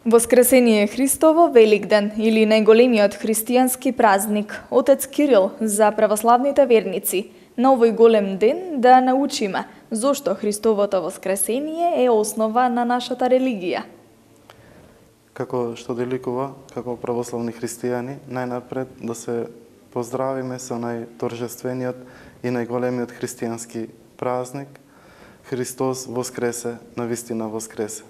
Воскресение Христово Великден или најголемиот христијански празник, Отец Кирил за православните верници, на овој голем ден да научиме зошто Христовото воскресение е основа на нашата религија. Како што деликува, како православни христијани, најнапред да се поздравиме со најторжествениот и најголемиот христијански празник. Христос воскресе, навистина воскресе.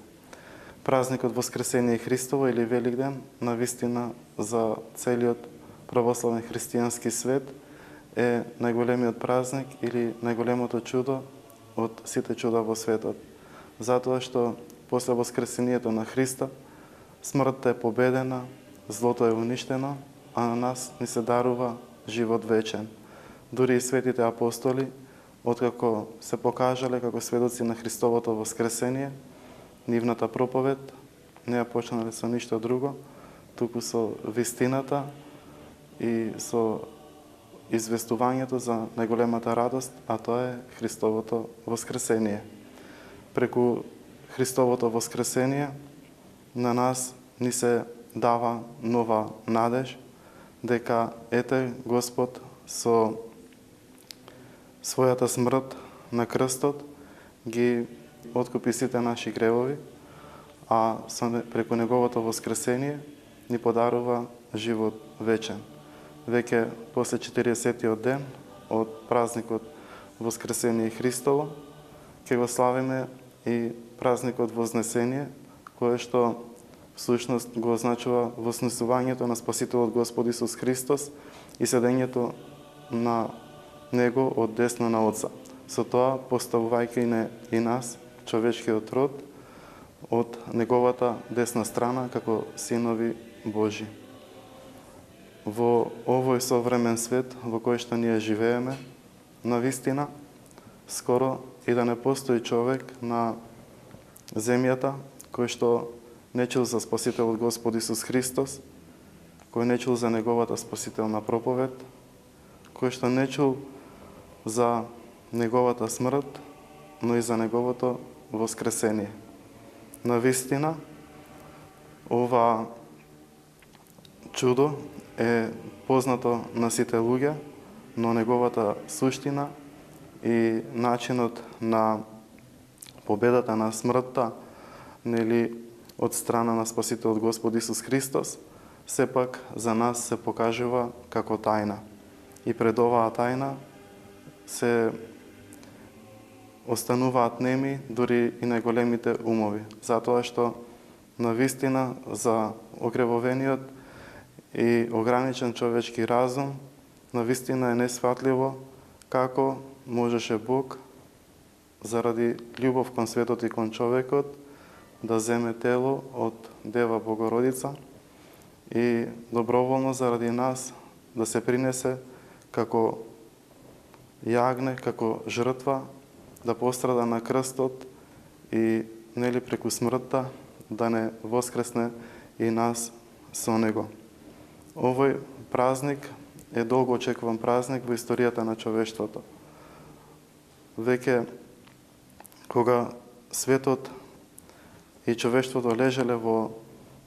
Празникот Воскресение Христово или Великден, навистина за целиот православен христијански свет, е најголемиот празник или најголемото чудо од сите чуда во светот. Затоа што после воскресението на Христа, смртта е победена, злото е уништено, а на нас ни се дарува живот вечен. Дури и светите апостоли, откако се покажале како сведоци на Христовото воскресение, нивната проповед не ја почнале со ништо друго, туку со вистината и со известувањето за најголемата радост, а тоа е Христовото воскресение. Преку Христовото воскресение на нас ни се дава нова надеж, дека ете Господ со својата смрт на крстот ги откупи сите наши гревови, а преку Неговото воскресение ни подарува живот вечен. Веќе после 40-тиот ден од празникот Воскресение Христово, ќе го славиме и празникот Вознесение, кое што всушност го означува вознесувањето на Спасителот Господ Исус Христос и седењето на Него од десно на Отца. Со тоа поставувајќи и нас, човечкиот род, од Неговата десна страна како синови Божи. Во овој современ свет во кој што ние живееме, навистина, скоро и да не постои човек на земјата кој што не чул за Спасителот Господ Исус Христос, кој не чул за Неговата спасителна проповед, кој што не чул за Неговата смрт, но и за Неговото воскресение. Навистина, ова чудо е познато на сите луѓе, но неговата суштина и начинот на победата на смртта, нели, од страна на Спасителот Господ Исус Христос, сепак за нас се покажува како тајна. И пред оваа тајна се остануваат неми дури и најголемите умови, затоа што навистина за огревовениот и ограничен човечки разум, навистина е несфатливо како можеше Бог заради љубов кон светот и кон човекот да земе тело од Дева Богородица и доброволно заради нас да се принесе како јагне, како жртва, да пострада на крстот и нели преку смртта да не воскресне и нас со него. Овој празник е долго очекуван празник во историјата на човештвото. Веќе кога светот и човештвото лежеле во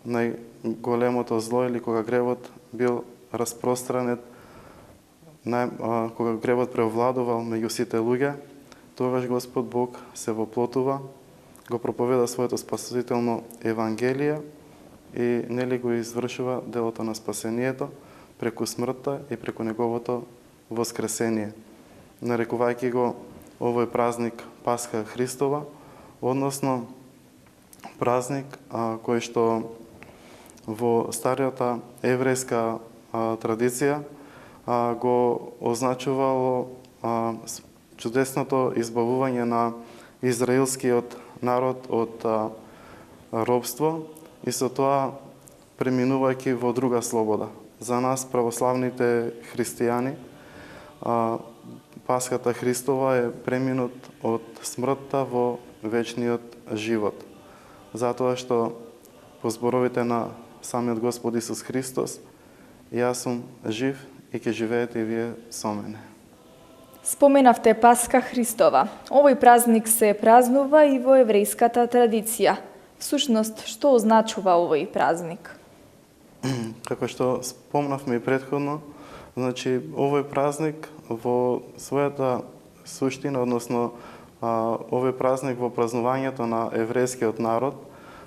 најголемото зло или кога гревот бил распространет, кога гревот преовладувал меѓу сите луѓе, тогаш Господ Бог се воплотува, го проповеда своето спасително Евангелие и нели го извршува делото на спасението преку смртта и преку Неговото воскресение. Нарекувајќи го овој празник Пасха Христова, односно празник кој што во старијата еврејска традиција го означувало чудесното избавување на израелскиот народ од робство и со тоа преминувајќи во друга слобода. За нас, православните христијани, Пасхата Христова е преминут од смртта во вечниот живот. Затоа што по зборовите на самиот Господ Исус Христос, јас сум жив и ќе живеете и вие со мене. Споменавте Пасха Христова. Овој празник се празнува и во еврејската традиција. Всушност, што означува овој празник? Како што спомнавме и претходно, значи овој празник во својата суштина, односно овој празник во празнувањето на еврејскиот народ,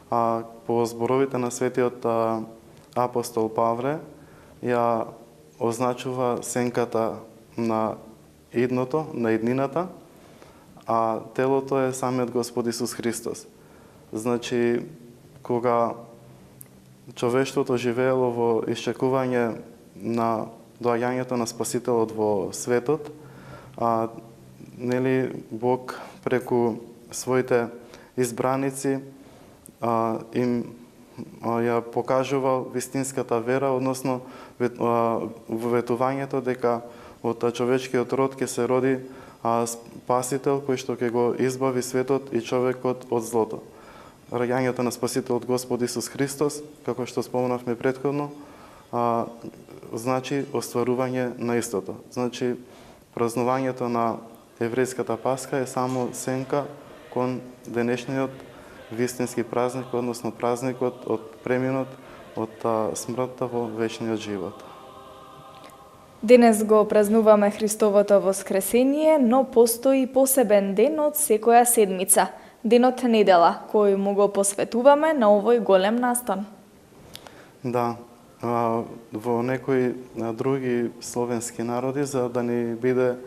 по зборовите на светиот апостол Павле, ја означува сенката на идното, на иднината, а телото е самиот Господ Исус Христос. Значи, кога човештвото живеело во исчекување на доаѓањето на Спасителот во светот, Бог преку своите избраници им ја покажувал вистинската вера, односно ветувањето дека од човечкиот род ќе се роди Спасител кој што ќе го избави светот и човекот од злото. Раѓањето на Спасителот Господ Исус Христос, како што спомнавме претходно, значи остварување на истото. Значи, празнувањето на еврејската Пасха е само сенка кон денешниот вистински празник, односно празникот од преминот од смртта во вечниот живот. Денес го празнуваме Христовото воскресение, но постои посебен ден од секоја седмица, денот недела, кој му го посветуваме на овој голем настан. Да, во некои други словенски народи, за да ни биде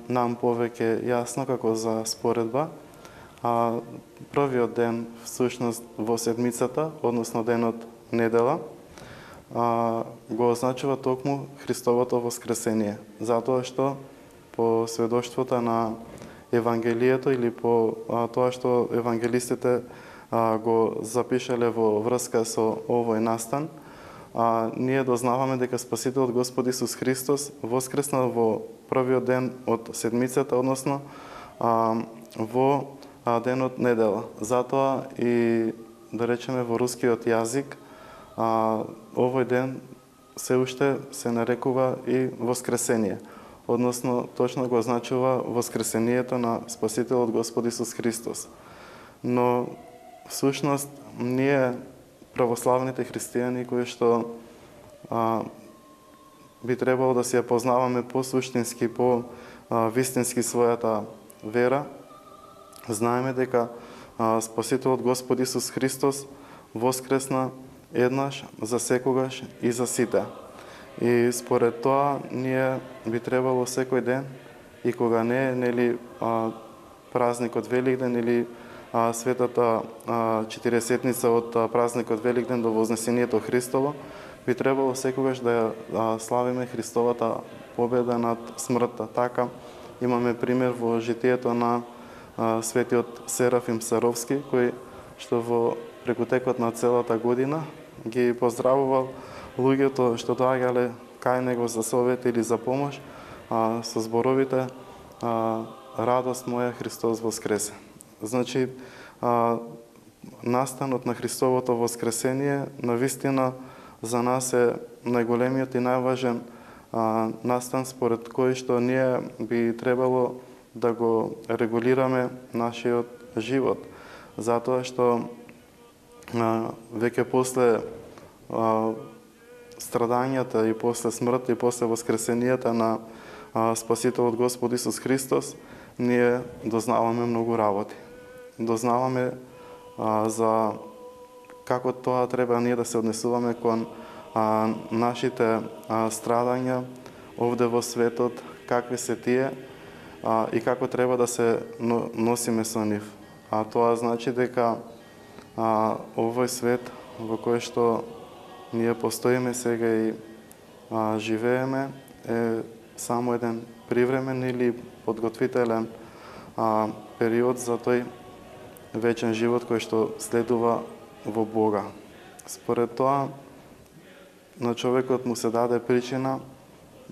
нам повеќе јасно како за споредба, првиот ден всушност во седмицата, односно денот недела, го означува токму Христовото воскресение, затоа што по сведоштвото на Евангелието или по тоа што евангелистите го запишале во врска со овој настан, ние дознаваме дека Спасителот Господ Исус Христос воскреснал во првиот ден од седмицата, односно во денот недела. Затоа и, да речеме, во рускиот јазик, овој ден се уште се нарекува и Воскресение. Односно, точно го означува Воскресението на Спасителот Господ Исус Христос. Но, всушност, ние, православните христијани, кои што би требало да си ја познаваме по-суштински, по-вистински својата вера, знаеме дека Спасителот Господ Исус Христос воскресна еднаш за секогаш и за сите. И според тоа ние би требало секој ден, и кога не е празникот Великден или светата 40-ница од празникот Великден до Вознесението Христово, би требало секогаш да ја славиме Христовата победа над смртта. Така имаме пример во житието на светиот Серафим Саровски, кој што во прекутекот на целата година ги поздравувал луѓето што доаѓале кај него за совет или за помош со зборовите радост моја, Христос воскресе. Значи, настанот на Христовото воскресение навистина за нас е најголемиот и најважен настан според кој што ние би требало да го регулираме нашиот живот. Затоа што веќе после страдањата и после смрт и после воскресенијата на Спасителот Господ Исус Христос, ние дознаваме многу работи. Дознаваме за како тоа треба ние да се однесуваме кон нашите страдања овде во светот, какви се тие и како треба да се носиме со нив. А тоа значи дека овој свет во кој што ние постоиме сега и живееме е само еден привремен или подготвителен период за тој вечен живот кој што следува во Бога. Според тоа, на човекот му се даде причина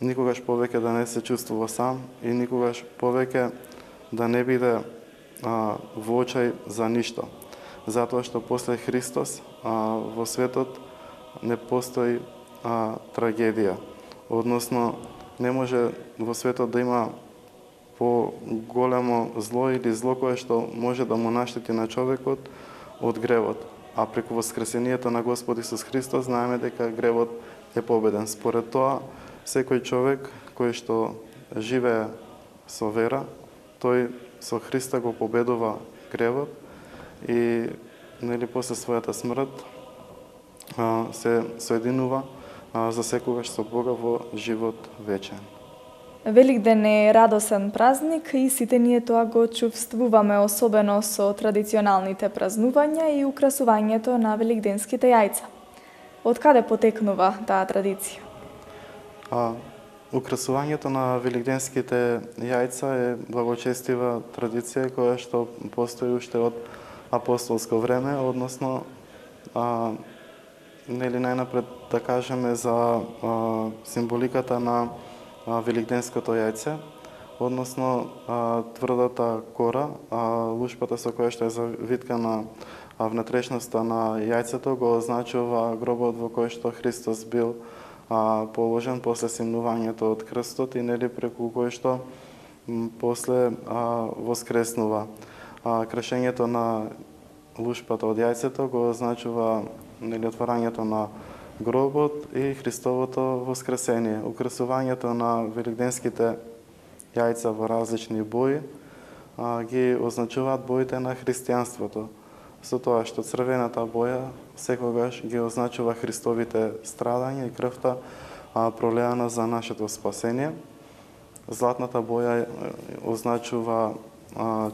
никогаш повеќе да не се чувствува сам и никогаш повеќе да не биде во очај за ништо. Затоа што после Христос во светот не постои трагедија. Односно, не може во светот да има по-големо зло или зло кое што може да му наштети на човекот од гревот. А преку воскресението на Господ Исус Христос знаеме дека гревот е победен. Според тоа, секој човек кој што живее со вера, тој со Христа го победува гревот и после својата смрт се соединува за секогаш со Бога во живот вечен. Великден е радосен празник и сите ние тоа го чувствуваме особено со традиционалните празнувања и украсувањето на великденските јајца. Од каде потекнува таа традиција? Украсувањето на великденските јајца е благочестива традиција која што постои уште од апостолско време, односно најнапред да кажеме за символиката на великденското јајце, односно тврдата кора, лушпата со која што е завиткана внатрешноста на јајцето го означува гробот во кој што Христос бил положен после симнувањето од крстот и преку кој што после воскреснува. Кршењето на лушпата од јајцето го означува отварањето на гробот и Христовото воскресение. Украсувањето на великденските јајца во различни бои ги означуваат боите на христијанството. Со тоа што црвената боја секогаш ги означува Христовите страдања и крвта пролеана за нашето спасение. Златната боја означува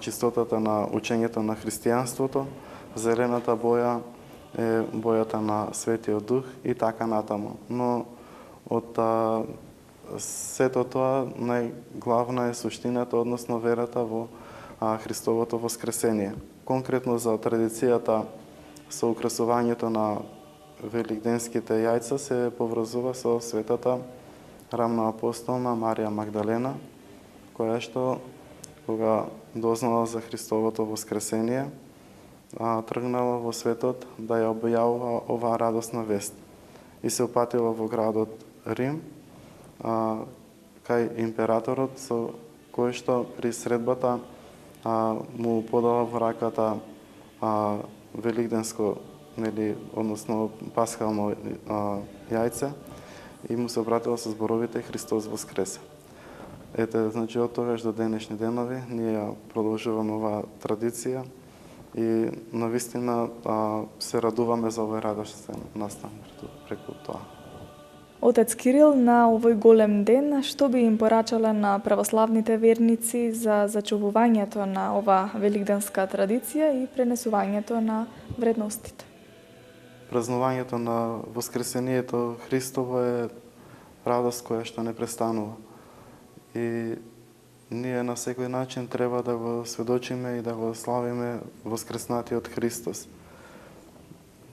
чистотата на учењето на христијанството. Зелената боја е бојата на Светиот Дух и така натаму. Но од сето тоа најглавна е суштината, односно верата во Христовото воскресение. Конкретно за традицијата со украсувањето на великденските јајца се поврзува со светата рамна апостолна Марија Магдалена, која што кога дознала за Христовото воскресение, тргнала во светот да ја објавува оваа радосна вест и се опатила во градот Рим кај императорот со кој што при средбата му подала во раката великденско, односно пасхално јајце и му се обратила со зборовите Христос воскресе. Ете, значи од тогаш до денешни денови ние ја продолжуваме оваа традиција и навистина се радуваме за овој радосен настан преку тоа. Отец Кирил, на овој голем ден, што би им порачале на православните верници за зачувувањето на оваа великденска традиција и пренесувањето на вредностите? Празнувањето на Воскресението Христово е радост која што не престанува. И ние на секој начин треба да го сведочиме и да го славиме воскреснатиот Христос.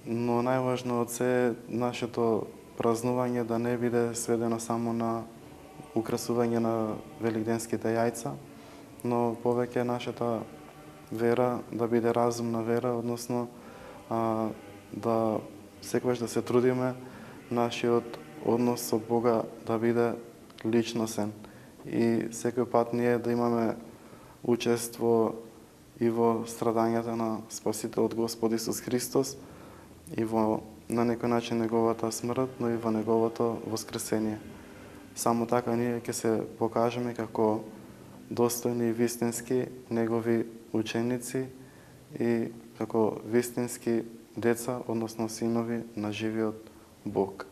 Но најважно од се нашето празнување да не биде сведено само на украсување на великденските јајца, но повеќе нашата вера да биде разумна вера, односно да секогаш да се трудиме нашиот однос со Бога да биде личносен и секој пат ние да имаме учество и во страдањата на Спасителот Господ Исус Христос и во на некој начин неговата смрт, но и во неговото воскресение. Само така ние ќе се покажеме како достојни и вистински негови ученици и како вистински деца, односно синови на живиот Бог.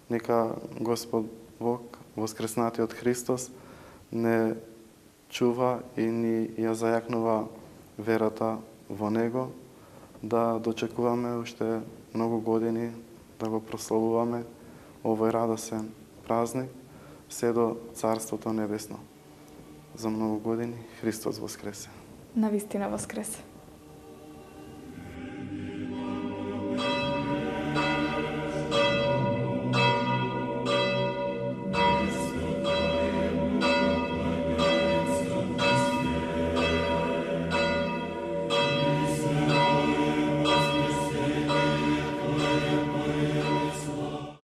Нека Господ Бог, воскреснатиот Христос, не чува и ни ја зајакнува верата во Него, да дочекуваме уште многу години да го прославуваме овој радосен празник се до Царството Небесно. За многу години Христос воскресе. Навистина воскресе.